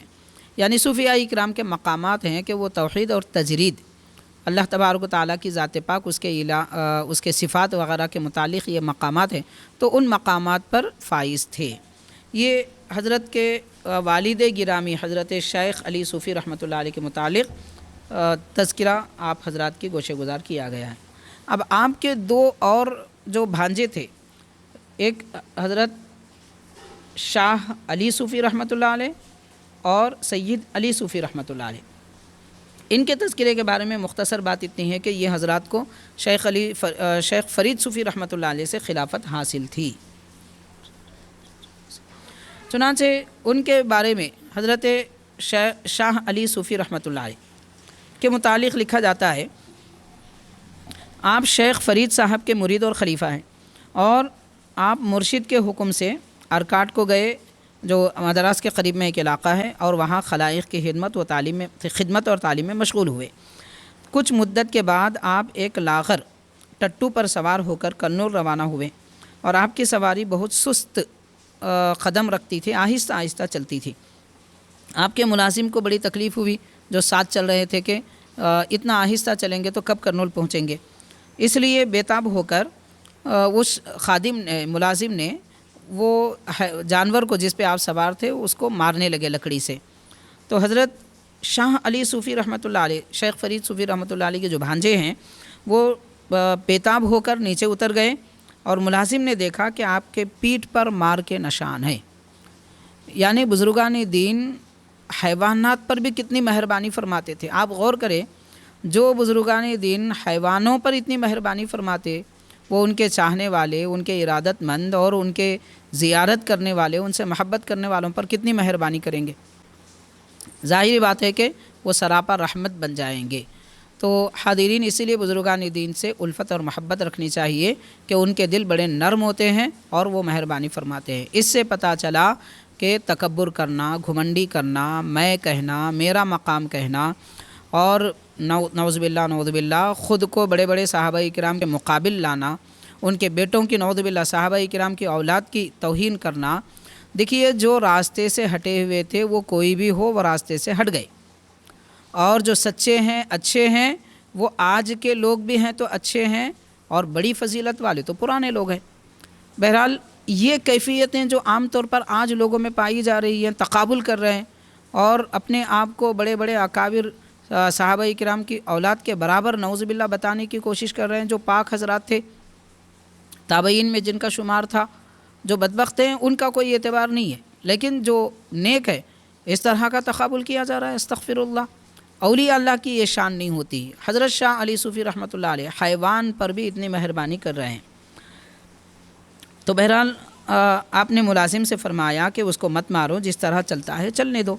A: یعنی صوفیاء کرام کے مقامات ہیں کہ وہ توحید اور تجرید، اللہ تبارک و تعالیٰ کی ذات پاک، اس کے صفات وغیرہ کے متعلق یہ مقامات ہیں، تو ان مقامات پر فائز تھے۔ یہ حضرت کے والد گرامی حضرت شیخ علی صوفی رحمۃ اللہ علیہ کے متعلق تذکرہ آپ حضرات کی گوشے گزار کیا گیا ہے۔ اب آپ کے 2 اور جو بھانجے تھے، ایک حضرت شاہ علی صوفی رحمۃ اللہ علیہ اور سید علی صوفی رحمۃ اللہ علیہ، ان کے تذکرے کے بارے میں مختصر بات اتنی ہے کہ یہ حضرات کو شیخ فرید صوفی رحمۃ اللہ علیہ سے خلافت حاصل تھی۔ چنانچہ ان کے بارے میں حضرت شاہ علی صوفی رحمۃ اللہ علیہ کے متعلق لکھا جاتا ہے، آپ شیخ فرید صاحب کے مرید اور خلیفہ ہیں، اور آپ مرشد کے حکم سے ارکاٹ کو گئے، جو مدراس کے قریب میں ایک علاقہ ہے، اور وہاں خلائق کی خدمت اور تعلیم میں مشغول ہوئے۔ کچھ مدت کے بعد آپ ایک لاغر ٹٹو پر سوار ہو کر کنور روانہ ہوئے، اور آپ کی سواری بہت سست قدم رکھتی تھی، آہستہ آہستہ چلتی تھی۔ آپ کے ملازم کو بڑی تکلیف ہوئی جو ساتھ چل رہے تھے کہ اتنا آہستہ چلیں گے تو کب کرنول پہنچیں گے، اس لیے بیتاب ہو کر اس ملازم نے وہ جانور کو جس پہ آپ سوار تھے اس کو مارنے لگے لکڑی سے۔ تو حضرت شاہ علی صوفی رحمۃ اللہ علیہ، شیخ فرید صوفی رحمۃ اللہ علیہ کے جو بھانجے ہیں، وہ بیتاب ہو کر نیچے اتر گئے، اور ملازم نے دیکھا کہ آپ کے پیٹھ پر مار کے نشان ہیں۔ یعنی بزرگان دین حیوانات پر بھی کتنی مہربانی فرماتے تھے۔ آپ غور کریں، جو بزرگان دین حیوانوں پر اتنی مہربانی فرماتے، وہ ان کے چاہنے والے، ان کے ارادت مند اور ان کے زیارت کرنے والے، ان سے محبت کرنے والوں پر کتنی مہربانی کریں گے۔ ظاہری بات ہے کہ وہ سراپا رحمت بن جائیں گے۔ تو حاضرین، اسی لیے بزرگان دین سے الفت اور محبت رکھنی چاہیے کہ ان کے دل بڑے نرم ہوتے ہیں اور وہ مہربانی فرماتے ہیں۔ اس سے پتہ چلا کہ تکبر کرنا، گھمنڈی کرنا، میں کہنا، میرا مقام کہنا اور نعوذ باللہ خود کو بڑے بڑے صحابہ کرام کے مقابل لانا، ان کے بیٹوں کی نعوذ باللہ صحابہ کرام کی اولاد کی توہین کرنا، دیکھیے جو راستے سے ہٹے ہوئے تھے وہ کوئی بھی ہو، وہ راستے سے ہٹ گئے، اور جو سچے ہیں، اچھے ہیں، وہ آج کے لوگ بھی ہیں تو اچھے ہیں، اور بڑی فضیلت والے تو پرانے لوگ ہیں۔ بہرحال یہ کیفیتیں جو عام طور پر آج لوگوں میں پائی جا رہی ہیں، تقابل کر رہے ہیں اور اپنے آپ کو بڑے بڑے اکابر صحابہ کرام کی اولاد کے برابر نعوذ باللہ بتانے کی کوشش کر رہے ہیں، جو پاک حضرات تھے، تابعین میں جن کا شمار تھا، جو بدبخت ہیں ان کا کوئی اعتبار نہیں ہے، لیکن جو نیک ہے اس طرح کا تقابل کیا جا رہا ہے۔ استغفر اللہ۔ اولیاء اللہ کی یہ شان نہیں ہوتی۔ حضرت شاہ علی صوفی رحمۃ اللہ علیہ حیوان پر بھی اتنی مہربانی کر رہے ہیں۔ تو بہرحال آپ نے ملازم سے فرمایا کہ اس کو مت مارو، جس طرح چلتا ہے چلنے دو۔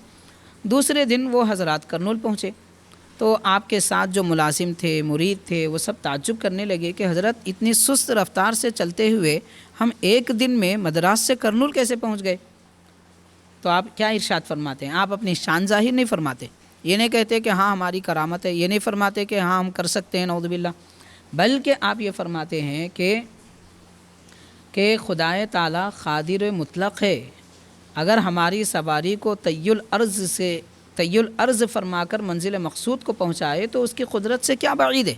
A: دوسرے دن وہ حضرات کرنول پہنچے تو آپ کے ساتھ جو ملازم تھے، مرید تھے، وہ سب تعجب کرنے لگے کہ حضرت اتنی سست رفتار سے چلتے ہوئے ہم ایک دن میں مدراس سے کرنول کیسے پہنچ گئے؟ تو آپ کیا ارشاد فرماتے ہیں؟ آپ اپنی شان ظاہر نہیں فرماتے، یہ نہیں کہتے کہ ہاں ہماری کرامت ہے، یہ نہیں فرماتے کہ ہاں ہم کر سکتے ہیں نعوذ باللہ، بلکہ آپ یہ فرماتے ہیں کہ خدائے تعالیٰ قادر مطلق ہے، اگر ہماری سواری کو طی الارض فرما کر منزل مقصود کو پہنچائے تو اس کی قدرت سے کیا بعید ہے؟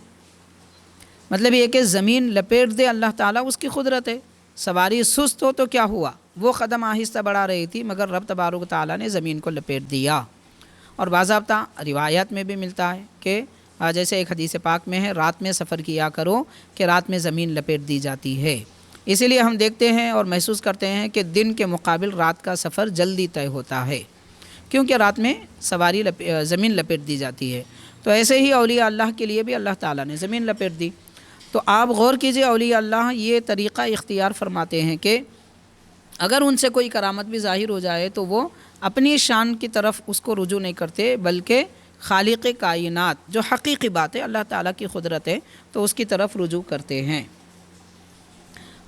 A: مطلب یہ کہ زمین لپیٹ دے اللہ تعالیٰ، اس کی قدرت ہے۔ سواری سست ہو تو کیا ہوا؟ وہ قدم آہستہ بڑھا رہی تھی مگر رب تبارک تعالیٰ نے زمین کو لپیٹ دیا۔ اور باضابطہ روایات میں بھی ملتا ہے کہ جیسے ایک حدیث پاک میں ہے، رات میں سفر کیا کرو کہ رات میں زمین لپیٹ دی جاتی ہے۔ اسی لیے ہم دیکھتے ہیں اور محسوس کرتے ہیں کہ دن کے مقابل رات کا سفر جلدی طے ہوتا ہے، کیونکہ رات میں سواری زمین لپیٹ دی جاتی ہے۔ تو ایسے ہی اولیاء اللہ کے لیے بھی اللہ تعالیٰ نے زمین لپیٹ دی۔ تو آپ غور کیجئے، اولیاء اللہ یہ طریقہ اختیار فرماتے ہیں کہ اگر ان سے کوئی کرامت بھی ظاہر ہو جائے تو وہ اپنی شان کی طرف اس کو رجوع نہیں کرتے، بلکہ خالق کائنات جو حقیقی بات ہے، اللہ تعالیٰ کی قدرت ہے، تو اس کی طرف رجوع کرتے ہیں۔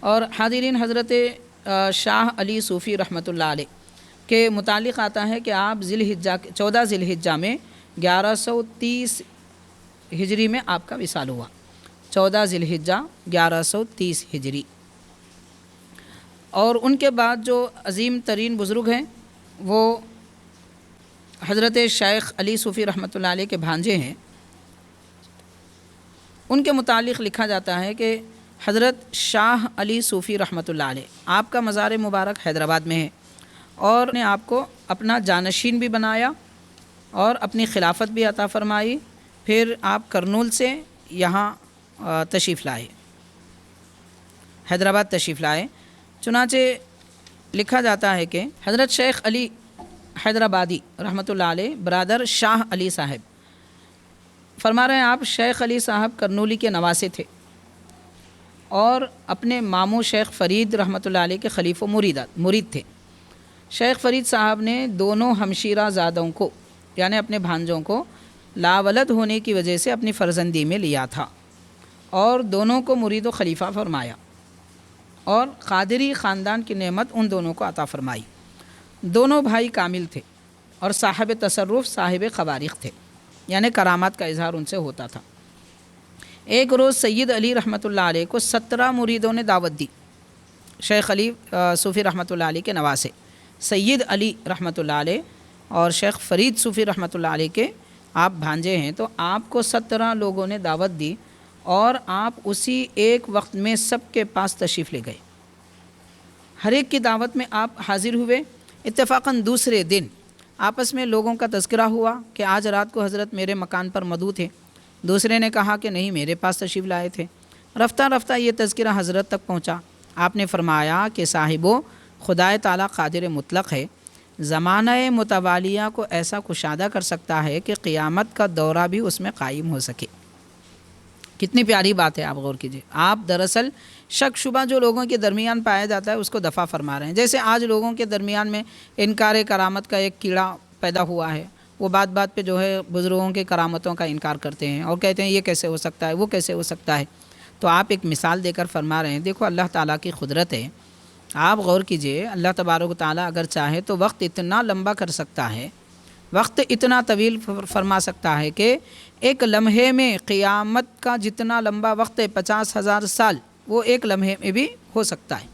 A: اور حاضرین، حضرت شاہ علی صوفی رحمۃ اللہ علیہ کے متعلق آتا ہے کہ آپ 14 ذی الحجہ میں 1130 ہجری میں آپ کا وصال ہوا۔ 14 ذی الحجہ 1130 ہجری۔ اور ان کے بعد جو عظیم ترین بزرگ ہیں وہ حضرت شیخ علی صوفی رحمۃ اللہ علیہ کے بھانجے ہیں۔ ان کے متعلق لکھا جاتا ہے کہ حضرت شاہ علی صوفی رحمۃ اللہ علیہ، آپ کا مزار مبارک حیدرآباد میں ہے، اور نے آپ کو اپنا جانشین بھی بنایا اور اپنی خلافت بھی عطا فرمائی۔ پھر آپ کرنول سے یہاں تشریف لائے، حیدرآباد تشریف لائے۔ چنانچہ لکھا جاتا ہے کہ حضرت شیخ علی حیدرآبادی رحمۃ اللہ علیہ برادر شاہ علی صاحب فرما رہے ہیں، آپ شیخ علی صاحب کرنولی کے نواسے تھے اور اپنے ماموں شیخ فرید رحمۃ اللہ علیہ کے خلیف و مرید تھے۔ شیخ فرید صاحب نے دونوں ہمشیرہ زادوں کو، یعنی اپنے بھانجوں کو، لاولد ہونے کی وجہ سے اپنی فرزندی میں لیا تھا اور دونوں کو مرید و خلیفہ فرمایا، اور قادری خاندان کی نعمت ان دونوں کو عطا فرمائی۔ دونوں بھائی کامل تھے اور صاحب تصرف، صاحب خوارق تھے، یعنی کرامات کا اظہار ان سے ہوتا تھا۔ ایک روز سید علی رحمۃ اللہ علیہ کو 17 مریدوں نے دعوت دی۔ شیخ علی صوفی رحمۃ اللہ علیہ کے نواسے سید علی رحمۃ اللہ علیہ اور شیخ فرید صوفی رحمۃ اللہ علیہ کے آپ بھانجے ہیں، تو آپ کو 17 لوگوں نے دعوت دی اور آپ اسی ایک وقت میں سب کے پاس تشریف لے گئے۔ ہر ایک کی دعوت میں آپ حاضر ہوئے۔ اتفاقاً دوسرے دن آپس میں لوگوں کا تذکرہ ہوا کہ آج رات کو حضرت میرے مکان پر مدعو تھے، دوسرے نے کہا کہ نہیں، میرے پاس تشریف لائے تھے۔ رفتہ رفتہ یہ تذکرہ حضرت تک پہنچا۔ آپ نے فرمایا کہ صاحبو، خدائے تعالیٰ قادر مطلق ہے، زمانہ متوالیہ کو ایسا کشادہ کر سکتا ہے کہ قیامت کا دورہ بھی اس میں قائم ہو سکے۔ کتنی پیاری بات ہے، آپ غور کیجئے. آپ دراصل شک شبہ جو لوگوں کے درمیان پایا جاتا ہے اس کو دفع فرما رہے ہیں. جیسے آج لوگوں کے درمیان میں انکار کرامت کا ایک کیڑا پیدا ہوا ہے، وہ بات بات پہ جو ہے بزرگوں کے کرامتوں کا انکار کرتے ہیں اور کہتے ہیں یہ کیسے ہو سکتا ہے، وہ کیسے ہو سکتا ہے. تو آپ ایک مثال دے کر فرما رہے ہیں دیکھو اللہ تعالیٰ کی قدرت ہے. آپ غور کیجئے، اللہ تبارک و تعالیٰ اگر چاہے تو وقت اتنا لمبا کر سکتا ہے، وقت اتنا طویل فرما سکتا ہے کہ ایک لمحے میں قیامت کا جتنا لمبا وقت ہے 50,000 سال وہ ایک لمحے میں بھی ہو سکتا ہے.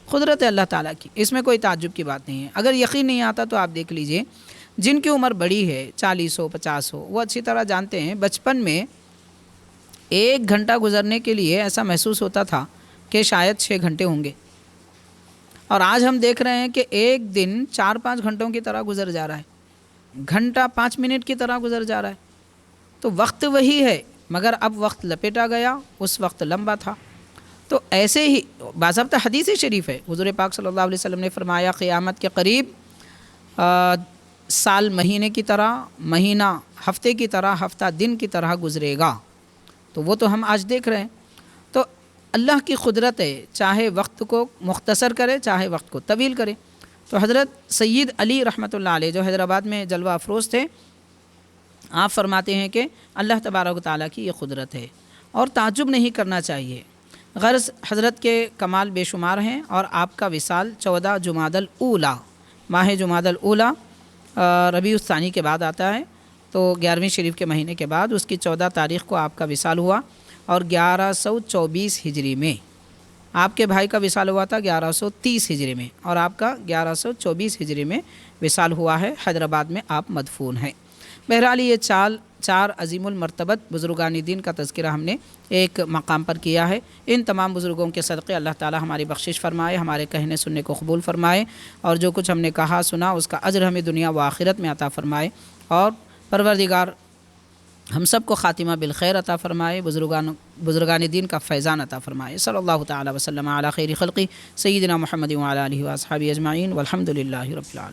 A: قدرت ہے اللہ تعالیٰ کی، اس میں کوئی تعجب کی بات نہیں ہے. اگر یقین نہیں آتا تو آپ دیکھ لیجئے جن کی عمر بڑی ہے 40 ہو 50 ہو، وہ اچھی طرح جانتے ہیں بچپن میں 1 گھنٹہ گزرنے کے لیے ایسا محسوس ہوتا تھا کہ شاید 6 گھنٹے ہوں گے، اور آج ہم دیکھ رہے ہیں کہ ایک دن 4-5 گھنٹوں کی طرح گزر جا رہا ہے، گھنٹہ 5 منٹ کی طرح گزر جا رہا ہے. تو وقت وہی ہے مگر اب وقت لپیٹا گیا، اس وقت لمبا تھا. تو ایسے ہی باضابطہ حدیث شریف ہے، حضور پاک صلی اللہ علیہ وسلم نے فرمایا قیامت کے قریب سال مہینے کی طرح، مہینہ ہفتے کی طرح، ہفتہ دن کی طرح گزرے گا. تو وہ تو ہم آج دیکھ رہے ہیں. تو اللہ کی قدرت ہے، چاہے وقت کو مختصر کرے چاہے وقت کو طویل کرے. تو حضرت سید علی رحمۃ اللہ علیہ جو حیدرآباد میں جلوہ افروز تھے، آپ فرماتے ہیں کہ اللہ تبارک و تعالیٰ کی یہ قدرت ہے اور تعجب نہیں کرنا چاہیے. غرض حضرت کے کمال بے شمار ہیں، اور آپ کا وصال 14 جمادی الاولیٰ، ماہ جمادی الاولیٰ ربیع الثانی کے بعد آتا ہے. تو 11ویں شریف کے مہینے کے بعد اس کی 14 تاریخ کو آپ کا وصال ہوا، اور 1124 ہجری میں آپ کے بھائی کا وصال ہوا تھا 1130 ہجری میں، اور آپ کا 1124 ہجری میں وصال ہوا ہے. حیدرآباد میں آپ مدفون ہیں. بہرحال یہ چار عظیم المرتبت بزرگان دین کا تذکرہ ہم نے ایک مقام پر کیا ہے. ان تمام بزرگوں کے صدقے اللہ تعالی ہماری بخشش فرمائے، ہمارے کہنے سننے کو قبول فرمائے، اور جو کچھ ہم نے کہا سنا اس کا اجر ہمیں دنیا و آخرت میں عطا فرمائے، اور پروردگار ہم سب کو خاتمہ بالخیر عطا فرمائے، بزرگان دین کا فیضان عطا فرمائے. صلی اللہ تعالی وسلم علی خیر خلقی سیدنا محمد وعلی آلہ واصحابہ اجمعین والحمد للہ رب العالمین.